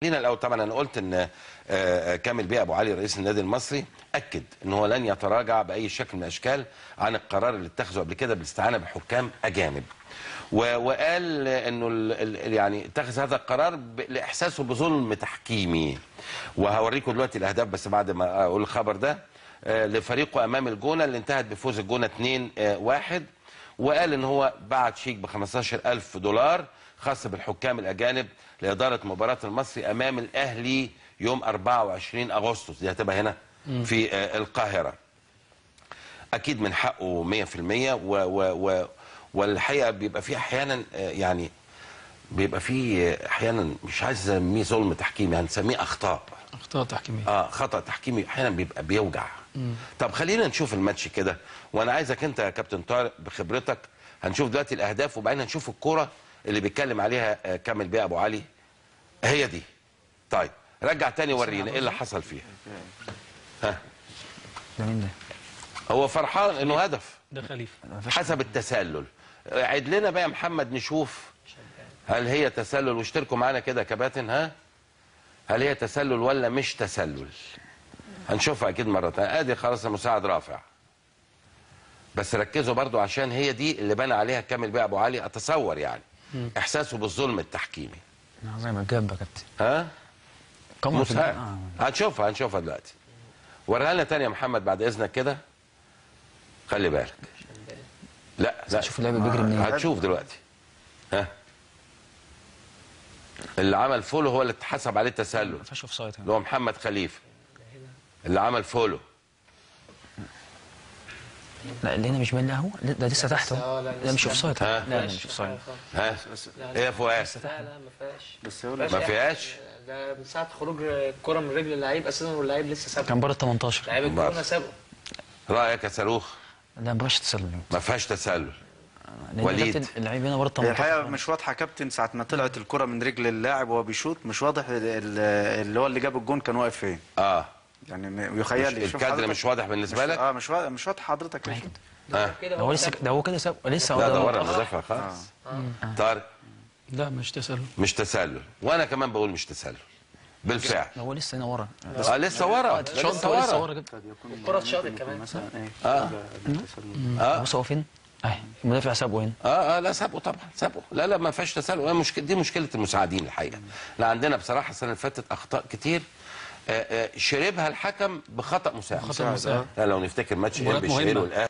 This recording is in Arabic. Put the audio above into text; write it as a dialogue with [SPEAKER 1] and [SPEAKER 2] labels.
[SPEAKER 1] خلينا الاول، طبعا انا قلت ان كامل بيه ابو علي رئيس النادي المصري اكد ان هو لن يتراجع باي شكل من الاشكال عن القرار اللي اتخذه قبل كده بالاستعانه بحكام اجانب، وقال انه يعني اتخذ هذا القرار لاحساسه بظلم تحكيمي. وهوريكم دلوقتي الاهداف بس بعد ما اقول الخبر ده. لفريقه امام الجونه اللي انتهت بفوز الجونه 2-1، وقال ان هو بعت شيك ب $15,000 خاص بالحكام الاجانب لاداره مباراه المصري امام الاهلي يوم 24 اغسطس، دي هتبقى هنا في القاهره. اكيد من حقه 100%. والحقيقه بيبقى في احيانا يعني بيبقى في احيانا مش عايز اسميه ظلم تحكيمي، هنسميه اخطاء تحكيميه. خطا تحكيمي احيانا بيبقى بيوجع. طب خلينا نشوف الماتش كده، وانا عايزك انت يا كابتن طارق بخبرتك. هنشوف دلوقتي الاهداف وبعدين هنشوف الكوره اللي بيتكلم عليها كامل بيه ابو علي، هي دي. طيب رجع تاني ورينا ايه اللي حصل فيها. ها
[SPEAKER 2] ده مين ده؟
[SPEAKER 1] هو فرحان انه هدف،
[SPEAKER 3] ده خليفه
[SPEAKER 1] حسب التسلل. عيد لنا بقى يا محمد نشوف هل هي تسلل، واشتركوا معانا كده يا كباتن. ها هل هي تسلل ولا مش تسلل؟ هنشوفها اكيد مره ثانيه. ادي خلاص المساعد رافع، بس ركزوا برضو عشان هي دي اللي بنى عليها كامل بيه ابو علي، اتصور يعني احساسه بالظلم التحكيمي.
[SPEAKER 2] زي ما جاب يا كابتن.
[SPEAKER 1] ها هنشوفها دلوقتي. وريها لنا تاني يا محمد بعد اذنك كده، خلي بالك. لا
[SPEAKER 2] شوف اللعيب بيجري منين.
[SPEAKER 1] هتشوف دلوقتي. ها اللي عمل فولو هو اللي اتحسب عليه التسلل،
[SPEAKER 2] ما فيهاش اوف سايد
[SPEAKER 1] اللي هو محمد خليفه اللي عمل فولو.
[SPEAKER 2] لا اللي هنا مش باين. لا هو ده لسه تحت اهو. لا مش اوف سايد. لا مش اوف سايد.
[SPEAKER 1] ها ايه يا فؤاد؟
[SPEAKER 3] لا ما فيهاش.
[SPEAKER 4] بس هو
[SPEAKER 1] ما فيهاش.
[SPEAKER 3] ده من ساعه خروج الكره من رجل اللعيب اساسا، واللعيب لسه سابقه.
[SPEAKER 2] كان بره ال 18.
[SPEAKER 3] لعيب الكوره سابقه.
[SPEAKER 1] رايك يا صاروخ؟
[SPEAKER 2] لا ما فيهاش تسلل.
[SPEAKER 1] ما فيهاش تسلل. وليد
[SPEAKER 2] اللعيب هنا بره ال 18.
[SPEAKER 4] الحقيقه مش واضحه يا كابتن، ساعه ما طلعت الكره من رجل اللاعب وهو بيشوط مش واضح اللي هو اللي جاب الجون كان واقف فين. يعني يخيل لي.
[SPEAKER 1] الكادر مش واضح بالنسبه لك؟
[SPEAKER 4] مش واضح حضرتك.
[SPEAKER 2] هو لسه هو كده لسه
[SPEAKER 1] لا ده ورا المدافع خالص. طارق
[SPEAKER 3] لا مش تسلل.
[SPEAKER 1] مش تسلل، وانا كمان بقول مش تسلل بالفعل.
[SPEAKER 2] هو لسه هنا ورا.
[SPEAKER 1] لسه ورا.
[SPEAKER 3] لسه ورا جدا. الكره اتشاطت كمان مثلا.
[SPEAKER 2] بص هو فين؟ اهي المدافع سابقه هنا.
[SPEAKER 1] لا سابقه طبعا سابقه. لا ما فيهاش تسلل. دي مشكله المساعدين الحقيقه. لا عندنا بصراحه السنه اللي فاتت اخطاء كتير شربها الحكم بخطا مساعد.
[SPEAKER 3] خطا مساعد.
[SPEAKER 1] لو نفتكر ماتش انبي شهير والاهلي